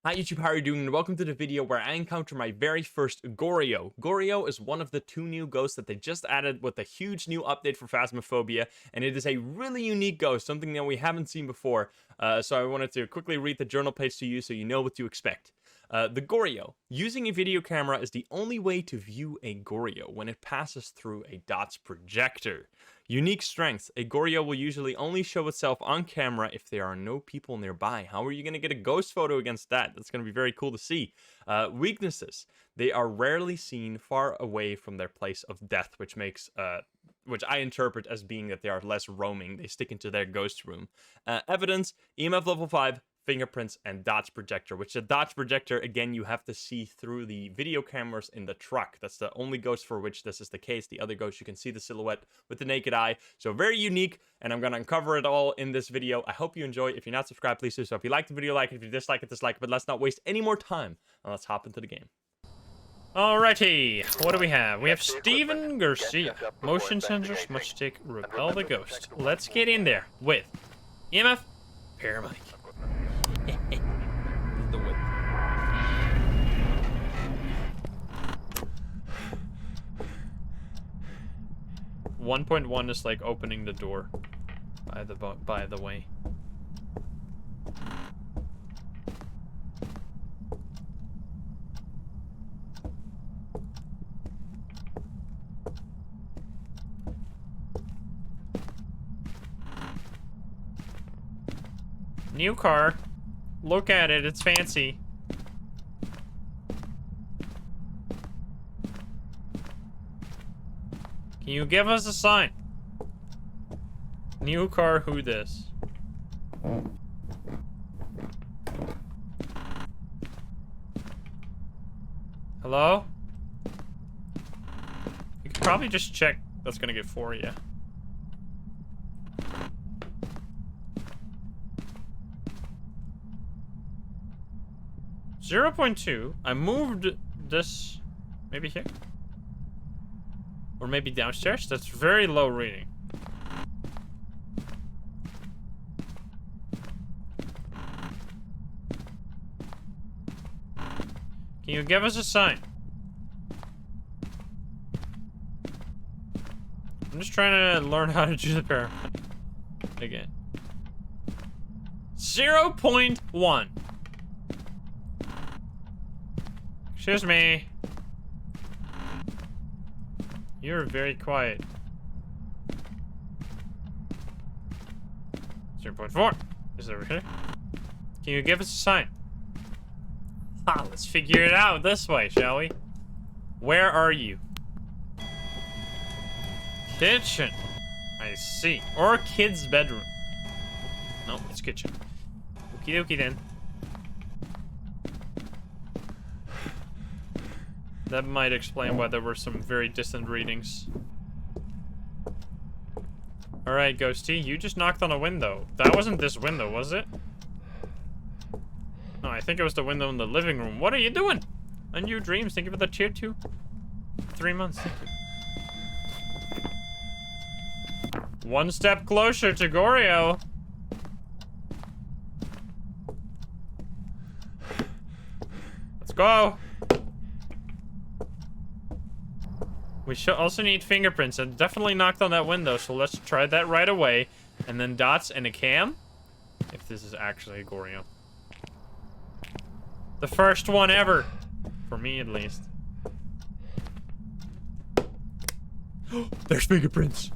Hi YouTube, how are you doing? And welcome to the video where I encounter my very first Goryo. Goryo is one of the two new ghosts that they just added with a huge new update for Phasmophobia, and it is a really unique ghost, something that we haven't seen before. So I wanted to quickly read the journal page to you so you know what to expect. The Goryo. Using a video camera is the only way to view a Goryo when it passes through a DOTS projector. Unique strengths. A Goryo will usually only show itself on camera if there are no people nearby. How are you going to get a ghost photo against that? That's going to be very cool to see. Weaknesses. They are rarely seen far away from their place of death, which makes... which I interpret as being that they are less roaming. They stick into their ghost room. Evidence. EMF level 5. Fingerprints and DOTS projector, which the DOTS projector, again, you have to see through the video cameras in the truck. That's the only ghost for which this is the case. The other ghost, you can see the silhouette with the naked eye. So very unique, and I'm going to uncover it all in this video. I hope you enjoy. If you're not subscribed, please do so. If you like the video, like it. If you dislike it, dislike it. But let's not waste any more time, and let's hop into the game. Alrighty, what do we have? We have Steven Garcia. Motion sensors, smudge stick, repel the ghost. Let's get in there with EMF, paramedic. The width. One 1.1 is like opening the door. By the way. New car. Look at it, it's fancy. Can you give us a sign? New car, who this? Hello? You could probably just check. That's gonna get for you. .2. I moved this maybe here. Or maybe downstairs. That's very low reading. Can you give us a sign? I'm just trying to learn how to do the paramedic again. 0.1. Excuse me. You're very quiet. 0.4. Is it over here? Can you give us a sign? Ha, let's figure it out this way, shall we? Where are you? Kitchen. I see. Or kid's bedroom. No, it's kitchen. Okie dokie then. That might explain why there were some very distant readings. Alright, Ghosty, you just knocked on a window. That wasn't this window, was it? No, I think it was the window in the living room. What are you doing? On your dreams, thank you for the tier 2. 3 months. One step closer to Goryo. Let's go. We should also need fingerprints. I definitely knocked on that window, so let's try that right away. And then dots and a cam. If this is actually a Goryo. The first one ever. For me, at least. There's fingerprints.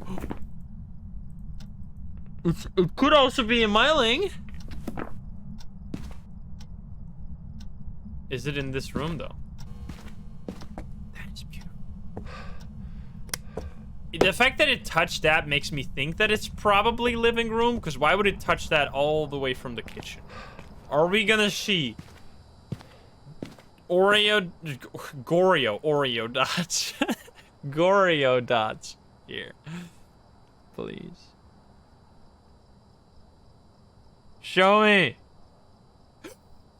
It could also be a myling. Is it in this room, though? The fact that it touched that makes me think that it's probably living room, because why would it touch that all the way from the kitchen? Are we gonna see Goryo dots? Goryo dots here, please. Show me.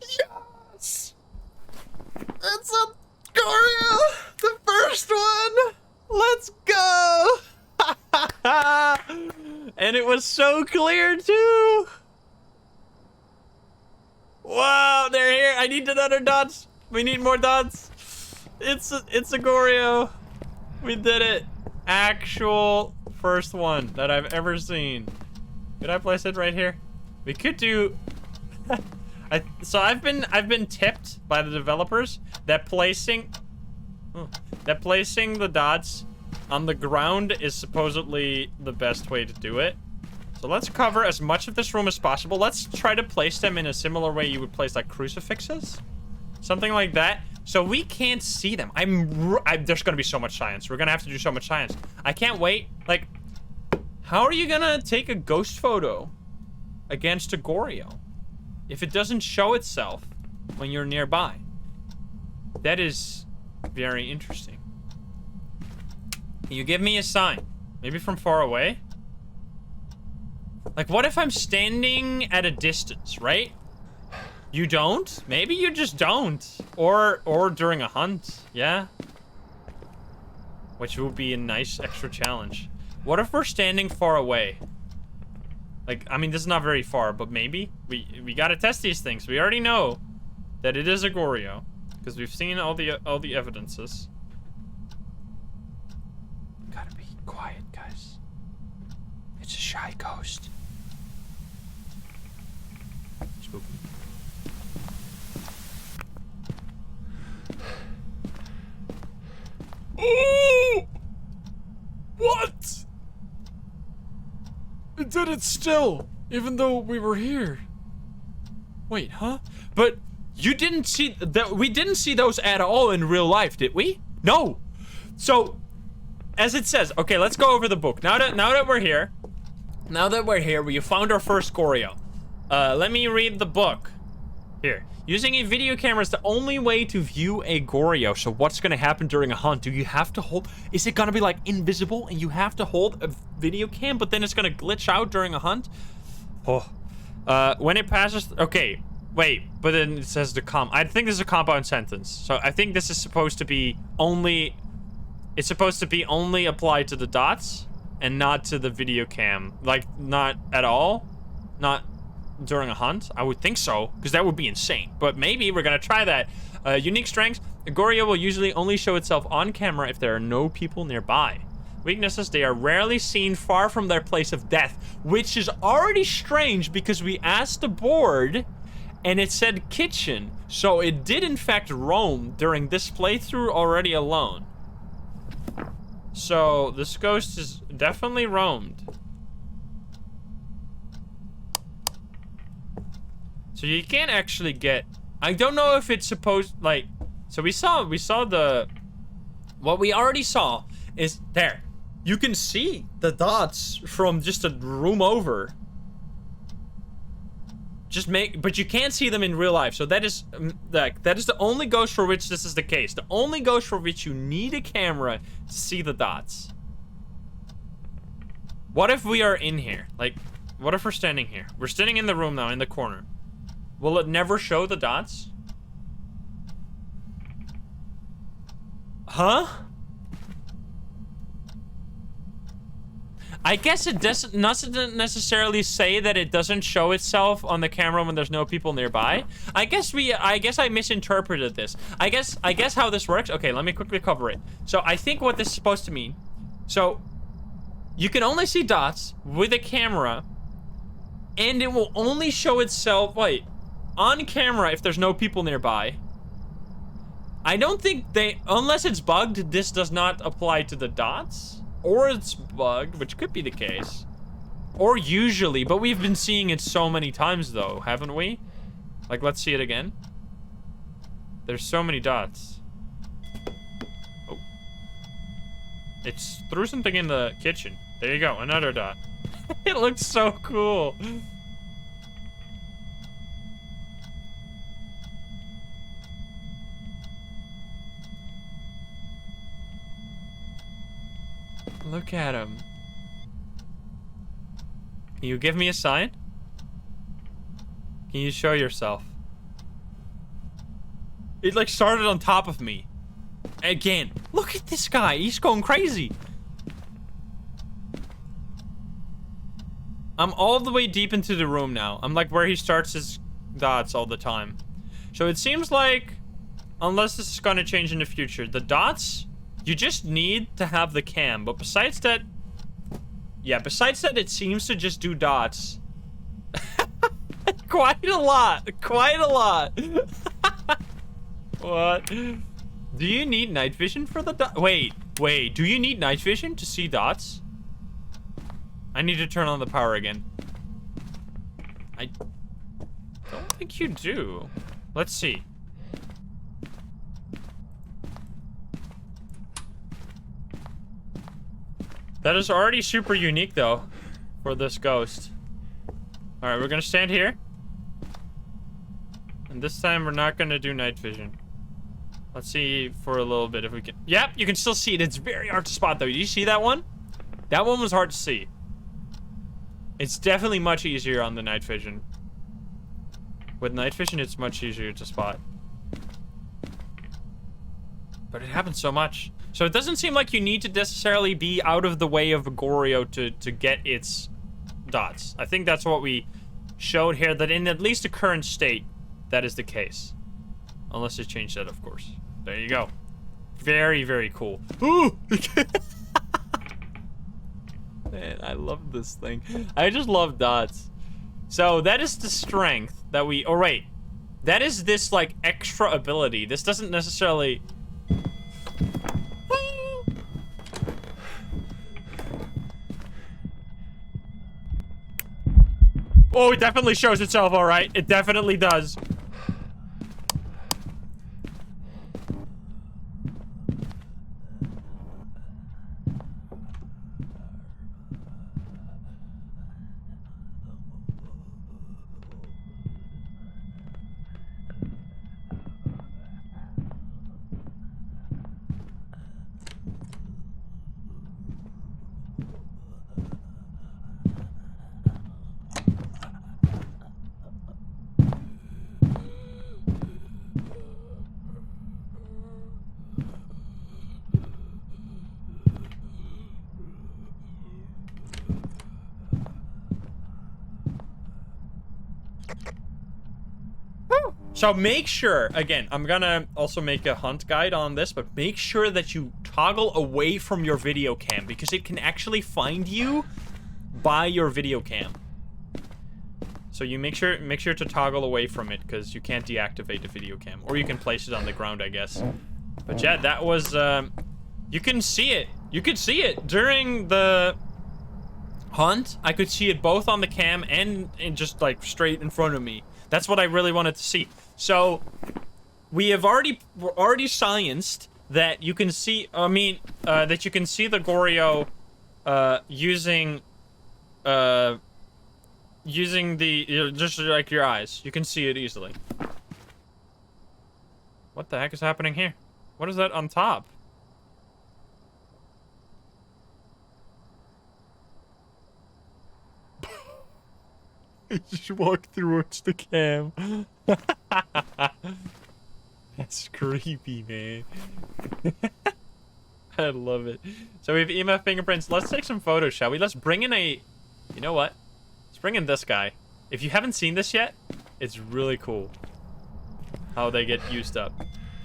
Yes, it's a Goryo, the first one. Let's go! And it was so clear, too! Wow, they're here. I need another dots. We need more dots. It's a Goryo. We did it. Actual first one that I've ever seen. Could I place it right here? We could do. So I've been tipped by the developers that placing the dots on the ground is supposedly the best way to do it. So let's cover as much of this room as possible. Let's try to place them in a similar way you would place like crucifixes. Something like that. So we can't see them. There's gonna be so much science. We're gonna have to do so much science. I can't wait. Like, how are you gonna take a ghost photo against a Goryo if it doesn't show itself when you're nearby? That is very interesting. Can you give me a sign? Maybe from far away? Like, what if I'm standing at a distance, right? You don't? Maybe you just don't. Or during a hunt, yeah? Which would be a nice extra challenge. What if we're standing far away? Like, I mean, this is not very far, but maybe? We gotta test these things. We already know that it is a Goryo, because we've seen all the evidences. Gotta be quiet, guys. It's a shy ghost. Spooky. Oh! What? It did it still, even though we were here. Wait, huh? But you didn't see that. We didn't see those at all in real life, did we? No. So, as it says, okay, let's go over the book. Now that we're here, we found our first Goryo. Let me read the book. Here. Using a video camera is the only way to view a Goryo. So what's gonna happen during a hunt? Do you have to hold? Is it gonna be like invisible and you have to hold a video cam, but then it's gonna glitch out during a hunt? Oh. When it passes, okay, wait, but then it says I think this is a compound sentence. So I think this is supposed to be only, it's supposed to be only applied to the dots and not to the video cam. Like, not at all? Not during a hunt? I would think so, because that would be insane. But maybe we're gonna try that. Unique strengths. A Goryo will usually only show itself on camera if there are no people nearby. Weaknesses, they are rarely seen far from their place of death, which is already strange because we asked the board and it said kitchen. So it did in fact roam during this playthrough already alone. So this ghost is definitely roamed. So you can't actually get, I don't know if it's supposed, like, so we saw the, what we already saw is there. You can see the dots from just a room over. But you can't see them in real life. So that is the only ghost for which this is the case. The only ghost for which you need a camera to see the dots. What if we are in here? Like, what if we're standing here? We're standing in the room now, in the corner. Will it never show the dots? Huh? I guess it doesn't necessarily say that it doesn't show itself on the camera when there's no people nearby. I guess I misinterpreted this. I guess how this works. Okay, let me quickly cover it. So I think what this is supposed to mean. So you can only see dots with a camera, and it will only show itself on camera if there's no people nearby. I don't think unless it's bugged, this does not apply to the dots. Or it's bugged, which could be the case. Or usually, but we've been seeing it so many times though, haven't we? Like, let's see it again. There's so many dots. Oh. It threw something in the kitchen. There you go, another dot. It looks so cool. Look at him. Can you give me a sign? Can you show yourself? It like started on top of me. Again. Look at this guy. He's going crazy. I'm all the way deep into the room now. I'm like where he starts his dots all the time. So it seems like, unless this is going to change in the future, the dots, you just need to have the cam. But besides that, yeah, besides that, it seems to just do dots. Quite a lot. Quite a lot. What? Do you need night vision for the dot? Wait. Do you need night vision to see dots? I need to turn on the power again. I don't think you do. Let's see. That is already super unique, though, for this ghost. All right, we're gonna stand here. And this time, we're not gonna do night vision. Let's see for a little bit if we can. Yep, you can still see it. It's very hard to spot, though. Do you see that one? That one was hard to see. It's definitely much easier on the night vision. With night vision, it's much easier to spot. But it happens so much. So it doesn't seem like you need to necessarily be out of the way of a Goryo to get its dots. I think that's what we showed here, that in at least the current state, that is the case. Unless they change that, of course. There you go. Very, very cool. Ooh! Man, I love this thing. I just love dots. So that is the strength that we... Oh, wait. That is this, like, extra ability. This doesn't necessarily... Oh, it definitely shows itself, all right. It definitely does. So make sure, again, I'm gonna also make a hunt guide on this, but make sure that you toggle away from your video cam because it can actually find you by your video cam. So you make sure to toggle away from it because you can't deactivate the video cam, or you can place it on the ground, I guess. But yeah, that was you can see it. You could see it during the hunt. I could see it both on the cam and just like straight in front of me. That's what I really wanted to see. So we have already scienced that you can see. That you can see the Goryo using the just like your eyes. You can see it easily. What the heck is happening here? What is that on top? He just walked towards the cam. That's creepy, man. I love it. So we have EMF fingerprints. Let's take some photos, shall we? Let's bring in a... You know what? Let's bring in this guy. If you haven't seen this yet, it's really cool how they get used up.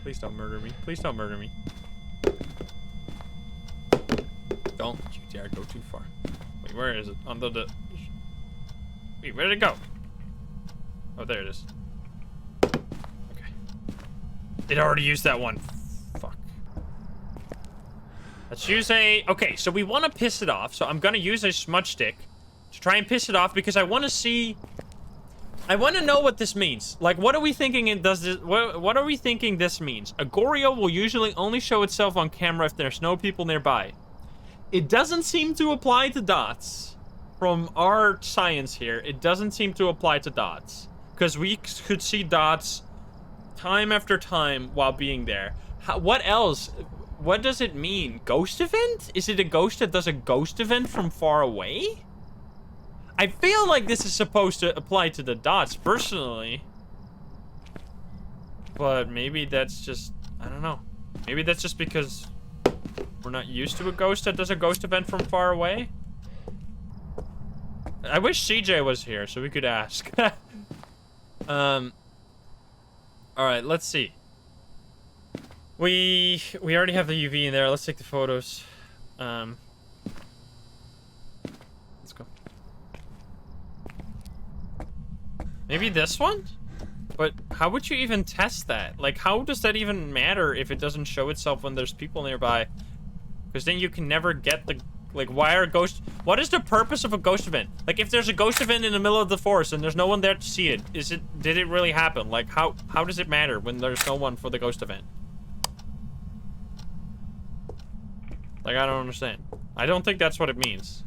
Please don't murder me. Please don't murder me. Don't you dare go too far. Wait, where is it? Under the... Wait, where did it go? Oh, there it is. Okay. It already used that one. Fuck. Let's use a... Okay, so we want to piss it off. So I'm going to use a smudge stick to try and piss it off because I want to see... I want to know what this means. Like, what are we thinking it does this... What are we thinking this means? A Goryo will usually only show itself on camera if there's no people nearby. It doesn't seem to apply to dots. From our science here, it doesn't seem to apply to dots. Because we could see dots time after time while being there. What else? What does it mean? Ghost event? Is it a ghost that does a ghost event from far away? I feel like this is supposed to apply to the dots, personally. But maybe that's just... I don't know. Maybe that's just because we're not used to a ghost that does a ghost event from far away? I wish CJ was here so we could ask. All right, let's see. We already have the UV in there. Let's take the photos. Let's go. Maybe this one? But how would you even test that? Like, how does that even matter if it doesn't show itself when there's people nearby? Because then you can never get the... Like, why are ghosts... What is the purpose of a ghost event? Like, if there's a ghost event in the middle of the forest and there's no one there to see it, did it really happen? Like, how does it matter when there's no one for the ghost event? Like, I don't understand. I don't think that's what it means.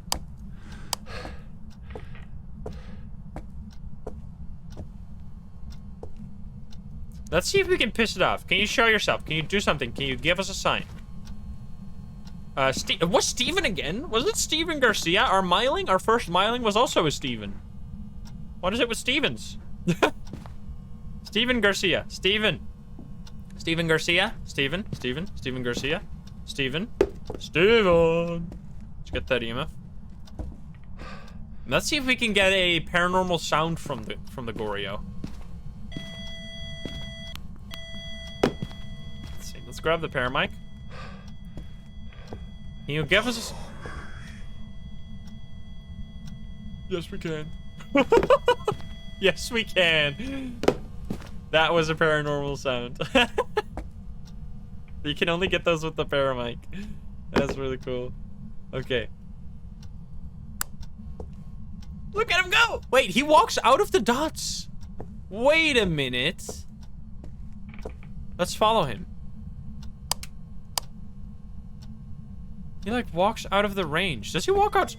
Let's see if we can piss it off. Can you show yourself? Can you do something? Can you give us a sign? Was Steven again? Was it Steven Garcia? Our Myling? Our first Myling was also a Steven. What is it with Stevens? Steven Garcia. Steven Garcia. Steven Garcia. Steven. Let's get that EMF. Let's see if we can get a paranormal sound from the Goryo. Let's see. Let's grab the paramic. Can you give us a... Yes, we can. Yes, we can. That was a paranormal sound. You can only get those with the paramic. That's really cool. Okay. Look at him go! Wait, he walks out of the dots. Wait a minute. Let's follow him. He like walks out of the range. Does he walk out?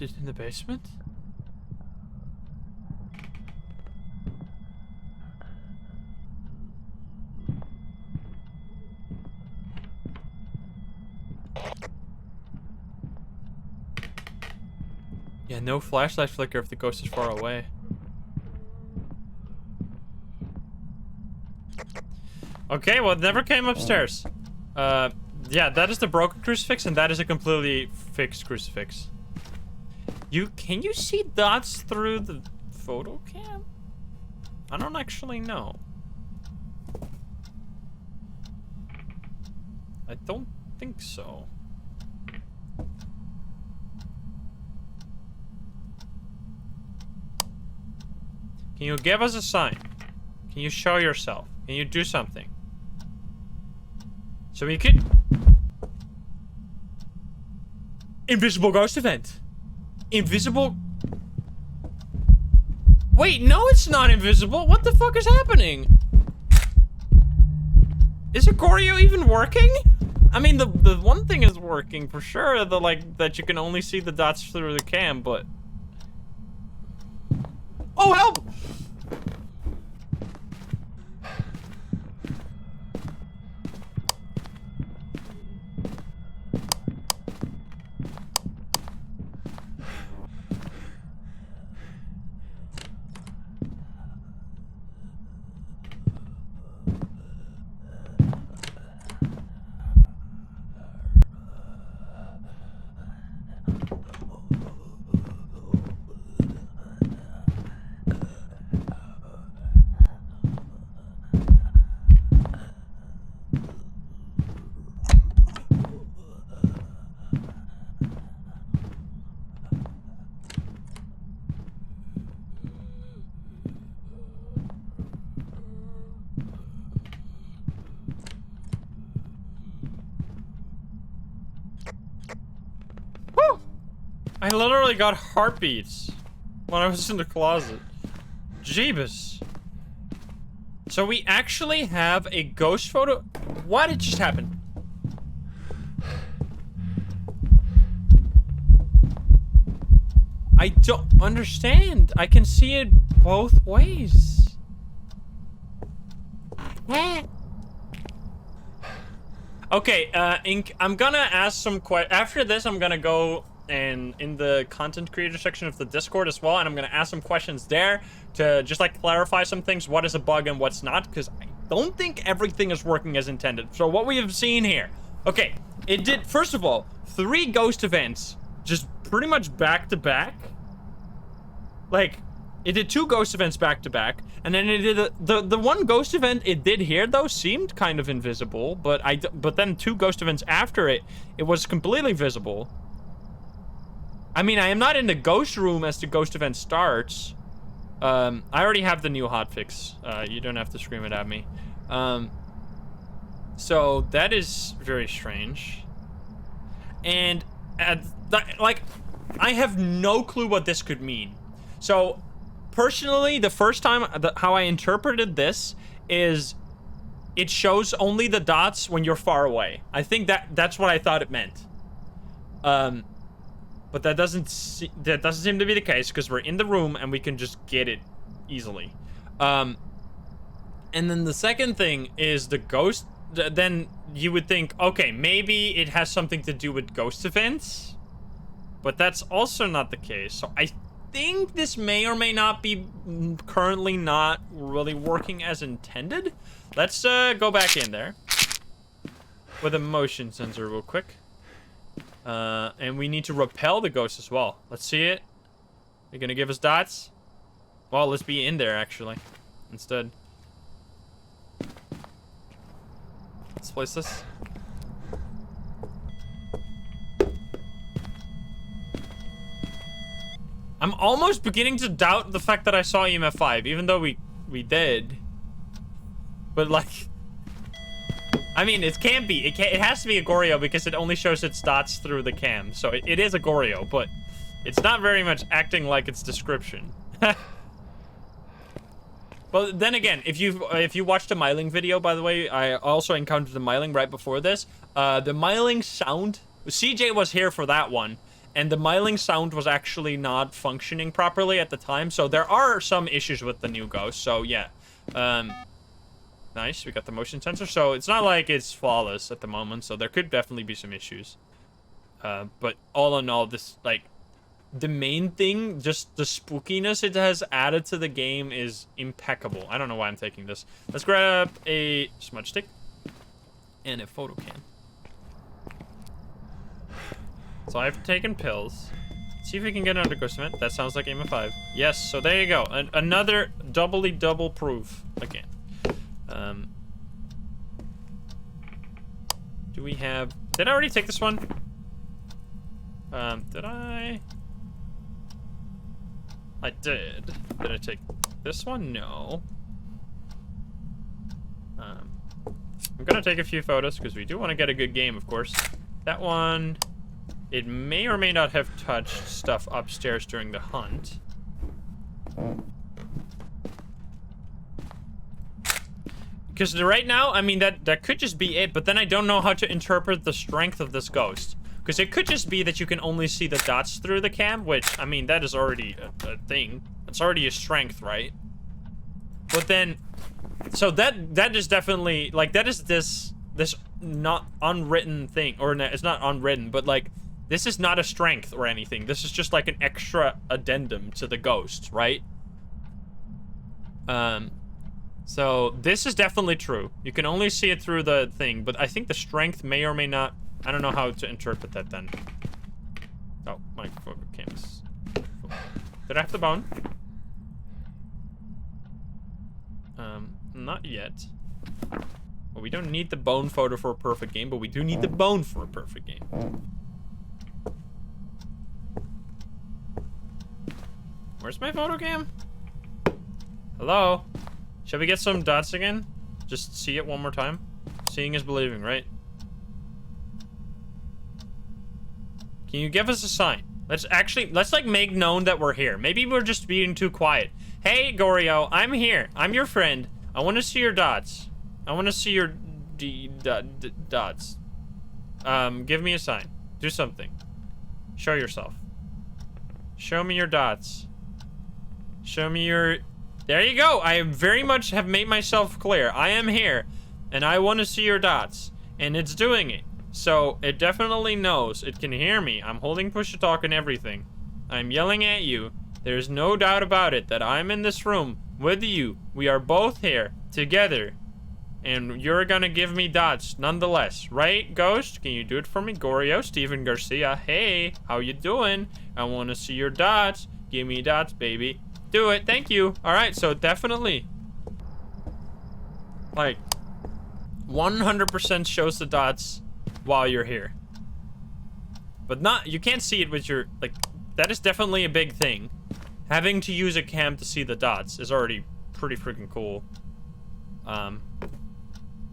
Is it in the basement? Yeah, no flashlight flicker if the ghost is far away. Okay, well, it never came upstairs. Yeah, that is the broken crucifix, and that is a completely fixed crucifix. Can you see dots through the photo cam? I don't actually know. I don't think so. Can you give us a sign? Can you show yourself? Can you do something? So we could... Invisible ghost event. Invisible... Wait, no, it's not invisible. What the fuck is happening? Is a Goryo even working? I mean, the one thing is working for sure. The, like, that you can only see the dots through the cam, but... Oh, help! I literally got heartbeats when I was in the closet. Jeebus. So we actually have a ghost photo. What did just happen? I don't understand. I can see it both ways. Okay, Ink, I'm gonna ask some after this, I'm gonna go and in the content creator section of the Discord as well, and I'm gonna ask some questions there to just like clarify some things, what is a bug and what's not, because I don't think everything is working as intended. So what we have seen here, okay, it did, first of all, 3 ghost events, just pretty much back to back. Like, it did 2 ghost events back to back, and then it did the one ghost event it did here though seemed kind of invisible, but then 2 ghost events after it was completely visible. I mean, I am not in the ghost room as the ghost event starts. I already have the new hotfix. You don't have to scream it at me. So that is very strange. And like, I have no clue what this could mean. So personally, the first time how I interpreted this is it shows only the dots when you're far away. I think that's what I thought it meant. But that doesn't seem to be the case because we're in the room and we can just get it easily. And then the second thing is the ghost. Then you would think, okay, maybe it has something to do with ghost events, but that's also not the case. So I think this may or may not be currently not really working as intended. Let's go back in there with a motion sensor real quick. And we need to repel the ghost as well. Let's see it. They're gonna give us dots? Well, let's be in there actually instead. Let's place this. I'm almost beginning to doubt the fact that I saw EMF 5, even though we did. But like, I mean, it can't be. It has to be a Goryo because it only shows its dots through the cam. So it is a Goryo, but it's not very much acting like its description. Well, then again, if you watched the Myling video, by the way, I also encountered the Myling right before this. The Myling sound, CJ was here for that one, and the Myling sound was actually not functioning properly at the time. So there are some issues with the new Ghost. So yeah, nice. We got the motion sensor, so it's not like it's flawless at the moment. So there could definitely be some issues. But all in all, this like. The main thing, just the spookiness it has added to the game is impeccable. I don't know why I'm taking this. Let's grab a smudge stick and a photo cam. So I've taken pills. See if we can get another ghost event. That sounds like aim of 5. Yes, so there you go. Another double proof again. Do we have... Did I already take this one? Did I... I did. Did I take this one? No. I'm gonna take a few photos because we do want to get a good game, of course. That one, it may or may not have touched stuff upstairs during the hunt. Because right now, I mean, that could just be it, but then I don't know how to interpret the strength of this ghost. Because it could just be that you can only see the dots through the cam, which, I mean, that is already a thing. It's already a strength, right? But then, so that is definitely, like, that is this not unwritten thing, or no, it's not unwritten, but, like, this is not a strength or anything. This is just, like, an extra addendum to the ghost, right? So, this is definitely true. You can only see it through the thing, but I think the strength may or may not... I don't know how to interpret that then. Oh, my photo cam is... Did I have the bone? Not yet. Well, we don't need the bone photo for a perfect game, but we do need the bone for a perfect game. Where's my photo cam? Hello? Shall we get some dots again? Just see it one more time? Seeing is believing, right? Can you give us a sign? Let's like make known that we're here. Maybe we're just being too quiet. Hey, Goryo, I'm here. I'm your friend. I want to see your dots. I want to see your dots. Give me a sign. Do something. Show yourself. Show me your dots. Show me your... There you go. I very much have made myself clear. I am here, and I want to see your dots. And it's doing it. So, it definitely knows. It can hear me. I'm holding push to talk and everything. I'm yelling at you. There's no doubt about it that I'm in this room with you. We are both here, together. And you're gonna give me dots, nonetheless. Right, Ghost? Can you do it for me? Goryo, Steven Garcia. Hey, how you doing? I want to see your dots. Give me dots, baby. Do it. Thank you. All right, so definitely. Like, 100% shows the dots while you're here. But not, you can't see it with your, like, that is definitely a big thing. Having to use a cam to see the dots is already pretty freaking cool.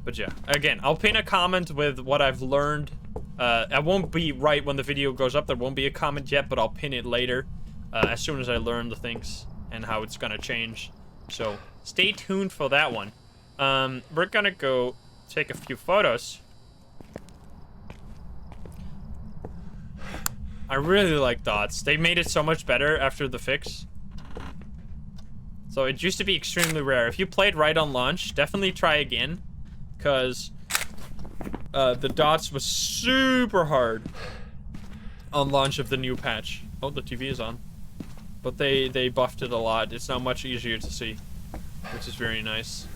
But yeah, again, I'll pin a comment with what I've learned. I won't be right when the video goes up. There won't be a comment yet, but I'll pin it later as soon as I learn the things and how it's gonna change. So stay tuned for that one. We're gonna go take a few photos. I really like dots. They made it so much better after the fix. So it used to be extremely rare. If you played right on launch, definitely try again. Because the dots was super hard on launch of the new patch. Oh, the TV is on. But they buffed it a lot. It's now much easier to see, which is very nice.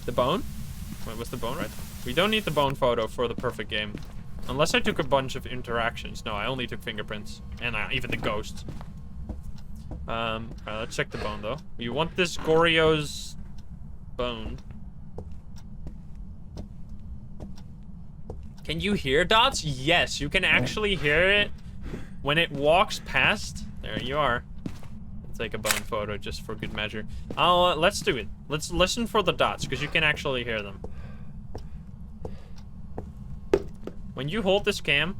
The bone? Wait, was the bone right? We don't need the bone photo for the perfect game. Unless I took a bunch of interactions. No, I only took fingerprints. And even the ghost. Alright, let's check the bone, though. You want this Goryo's bone. Can you hear dots? Yes, you can actually hear it when it walks past. There you are. Let's take a bone photo just for good measure. Let's do it. Let's listen for the dots, because you can actually hear them. When you hold this cam,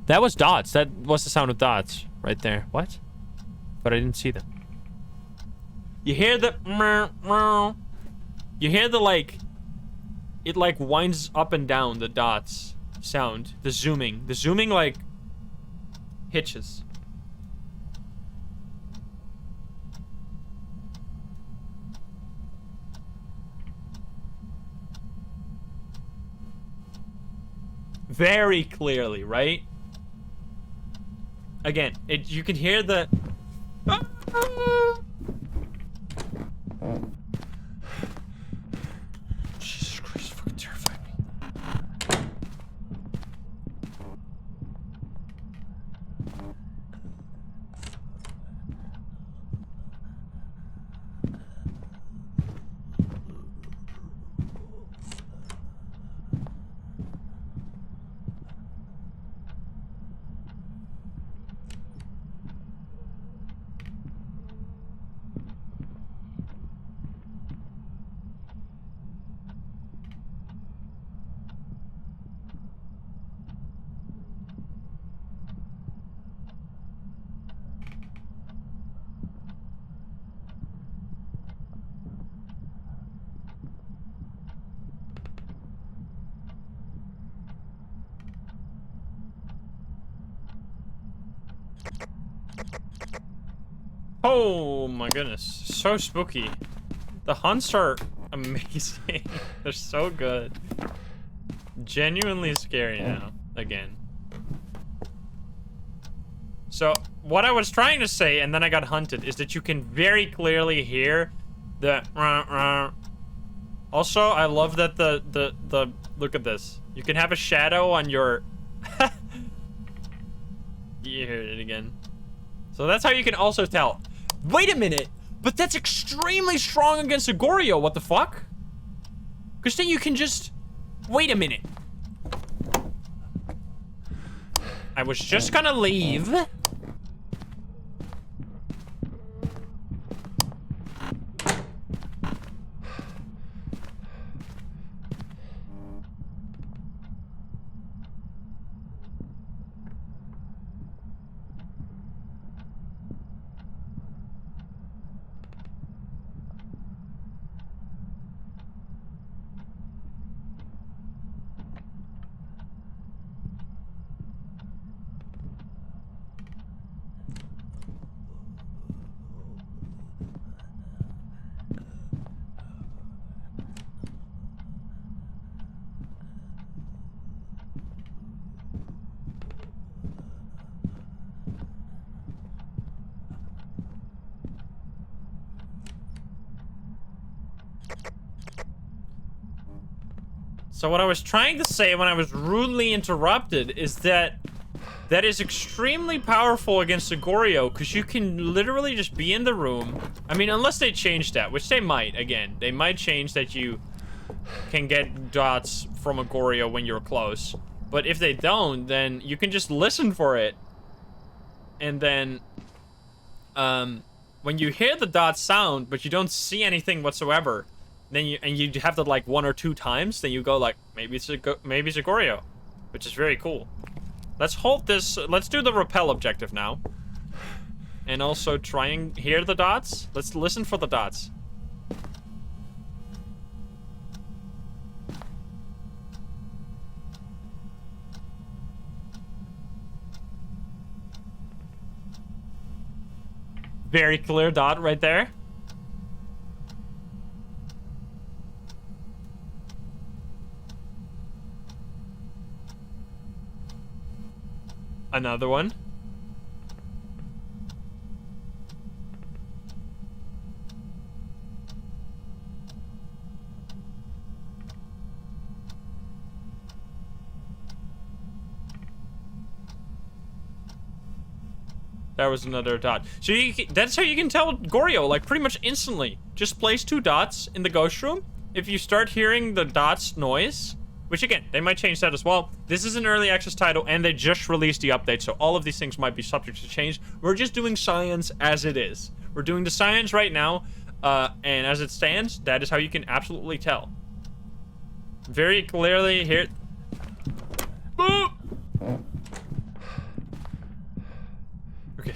that was dots. That was the sound of dots right there. What? But I didn't see them. You hear the... You hear the, like... It, like, winds up and down, the dots sound. The zooming. The zooming, like, hitches. Very clearly, right? Again, you can hear the... Jesus Christ, fucking terrified me. Oh my goodness, so spooky. The hunts are amazing. They're so good. Genuinely scary now, again. So, what I was trying to say, and then I got hunted, is that you can very clearly hear the... Also, I love that the look at this. You can have a shadow on your... You heard it again. So that's how you can also tell. Wait a minute, but that's extremely strong against a Goryo, what the fuck? Because then you can just... Wait a minute. I was just gonna leave. So what I was trying to say when I was rudely interrupted is that is extremely powerful against a Goryo, because you can literally just be in the room. I mean, unless they change that, which they might, again. They might change that you can get dots from a Goryo when you're close. But if they don't, then you can just listen for it. And then, when you hear the dot sound, but you don't see anything whatsoever, then you have that like 1 or 2 times, then you go like, maybe it's a Goryo, which is very cool. Let's hold this. Let's do the repel objective now, and also try and hear the dots. Let's listen for the dots. Very clear dot right there. Another one. There was another dot. So that's how you can tell Goryo, like, pretty much instantly. Just place 2 dots in the ghost room. If you start hearing the dots noise, which again, they might change that as well. This is an early access title, and they just released the update, so all of these things might be subject to change. We're just doing science as it is. We're doing the science right now, and as it stands, that is how you can absolutely tell. Very clearly here. Boop! Okay.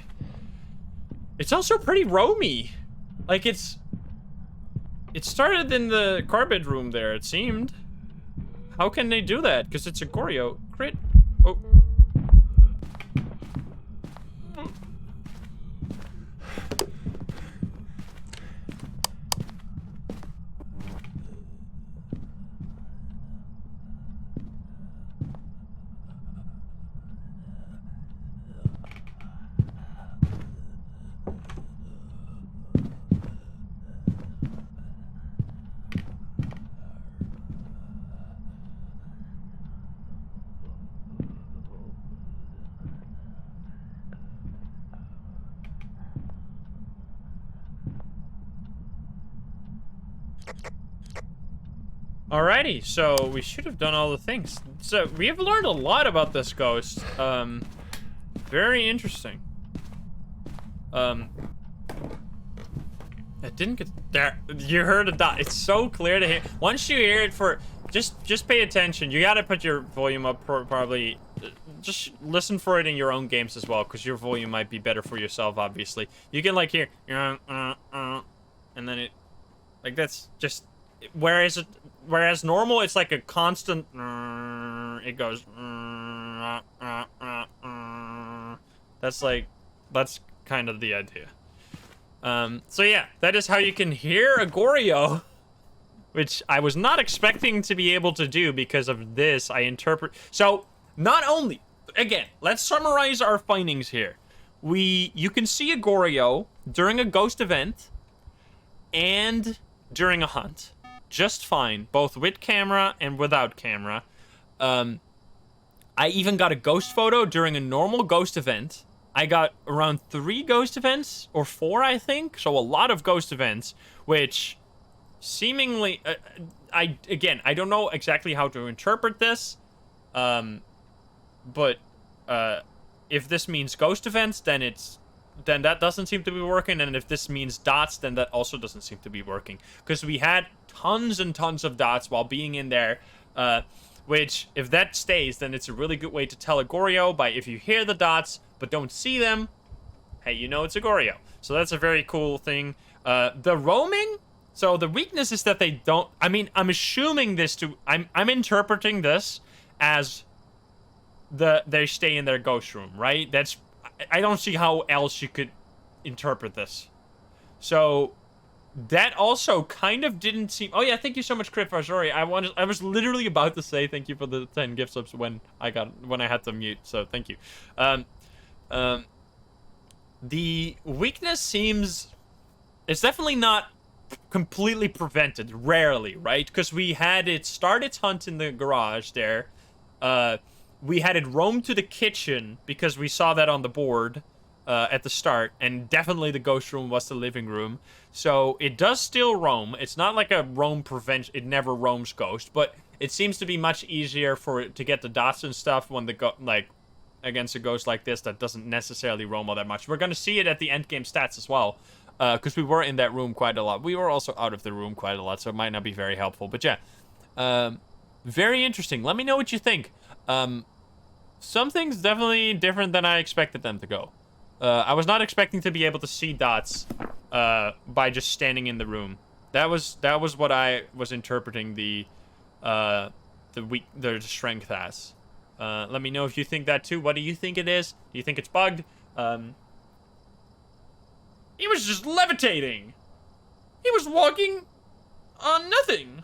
It's also pretty roamy. Like, it started in the car bedroom there, it seemed. How can they do that? Because it's a Goryo. Crit. Oh. Alrighty, so we should have done all the things. So we have learned a lot about this ghost. Very interesting. It didn't get there. You heard a dot. It's so clear to hear. Once you hear it, just pay attention. You gotta put your volume up. Probably just listen for it in your own games as well, because your volume might be better for yourself. Obviously, you can like hear, and then it, like that's just. Whereas normal, it's like a constant. It goes. That's kind of the idea. So yeah, that is how you can hear a Goryo, which I was not expecting to be able to do because of this. I interpret. So not only, again, let's summarize our findings here. You can see a Goryo during a ghost event and during a hunt. Just fine, both with camera and without camera. I even got a ghost photo during a normal ghost event. I got around 3 ghost events, or 4, I think. So a lot of ghost events, which seemingly, I don't know exactly how to interpret this. But if this means ghost events, then that doesn't seem to be working, and if this means dots, then that also doesn't seem to be working. Because we had tons and tons of dots while being in there, which, if that stays, then it's a really good way to tell a Goryo by if you hear the dots but don't see them, hey, you know it's a Goryo. So that's a very cool thing. The roaming, so the weakness is that they don't, I mean, I'm assuming this to, I'm interpreting this as they stay in their ghost room, right? I don't see how else you could interpret this. So that also kind of didn't seem. Oh yeah, thank you so much, Crit Sorry, I was literally about to say thank you for the 10 gift subs when I had to mute. So thank you. The weakness seems. It's definitely not completely prevented, rarely, right? Because we had it start its hunt in the garage there. We had it roam to the kitchen because we saw that on the board at the start, and definitely the ghost room was the living room. So it does still roam. It's not like a roam prevent. It never roams ghost, but it seems to be much easier for it to get the dots and stuff when against a ghost like this that doesn't necessarily roam all that much. We're gonna see it at the end game stats as well, because we were in that room quite a lot. We were also out of the room quite a lot, so it might not be very helpful. But yeah, very interesting. Let me know what you think. Something's definitely different than I expected them to go. I was not expecting to be able to see dots by just standing in the room. That was what I was interpreting the strength as. Let me know if you think that too. What do you think it is? Do you think it's bugged? He was just levitating. He was walking on nothing.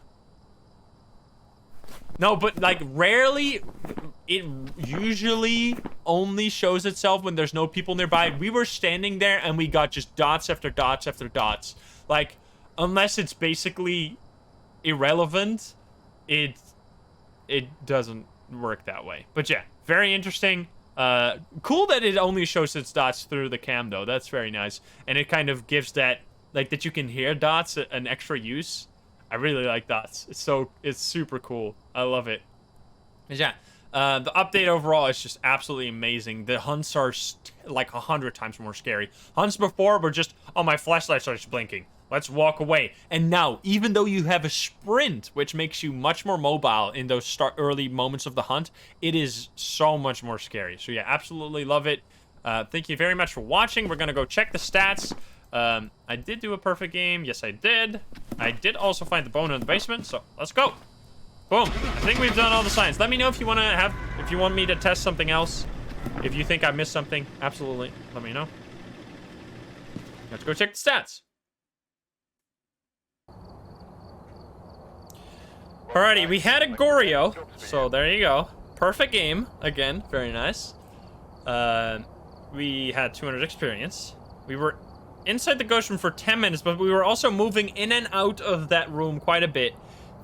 No, but like rarely, it usually only shows itself when there's no people nearby. We were standing there and we got just dots after dots after dots. Like, unless it's basically irrelevant, it doesn't work that way. But yeah, very interesting. Cool that it only shows its dots through the cam though. That's very nice. And it kind of gives that, like, that you can hear dots an extra use. I really like dots. It's super cool. I love it. Yeah. The update overall is just absolutely amazing. The hunts are like 100 times more scary. Hunts before were just, oh, my flashlight starts blinking. Let's walk away. And now, even though you have a sprint, which makes you much more mobile in those early moments of the hunt, it is so much more scary. So yeah, absolutely love it. Thank you very much for watching. We're going to go check the stats. I did do a perfect game. Yes, I did. I did also find the bone in the basement, so let's go. Boom. I think we've done all the signs. Let me know if you want me to test something else. If you think I missed something, absolutely. Let me know. Let's go check the stats. Alrighty, we had a Goryo, so there you go. Perfect game, again, very nice. We had 200 experience. We were inside the ghost room for 10 minutes, but we were also moving in and out of that room quite a bit.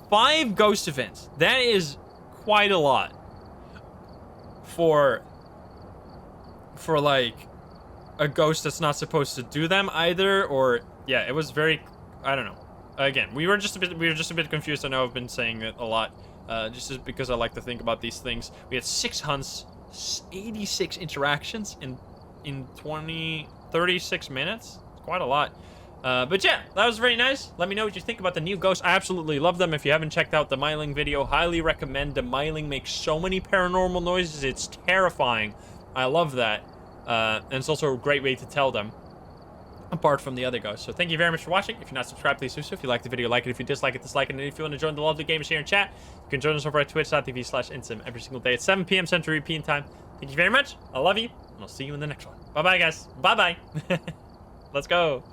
5 ghost events. That is quite a lot. For like, a ghost that's not supposed to do them either, or, yeah, it was very, I don't know. Again, we were just a bit confused. I know I've been saying it a lot, just because I like to think about these things. We had 6 hunts, 86 interactions in 36 minutes. It's quite a lot. But yeah, that was very nice. Let me know what you think about the new ghosts. I absolutely love them. If you haven't checked out the Myling video, highly recommend. The Myling makes so many paranormal noises. It's terrifying. I love that. And it's also a great way to tell them, apart from the other ghosts. So thank you very much for watching. If you're not subscribed, please do so. If you liked the video, like it. If you dislike it, dislike it. And if you want to join the lovely gamers here in chat, you can join us over at twitch.tv/Insym every single day at 7 p.m. Central European time. Thank you very much. I love you, and I'll see you in the next one. Bye-bye, guys. Bye-bye. Let's go.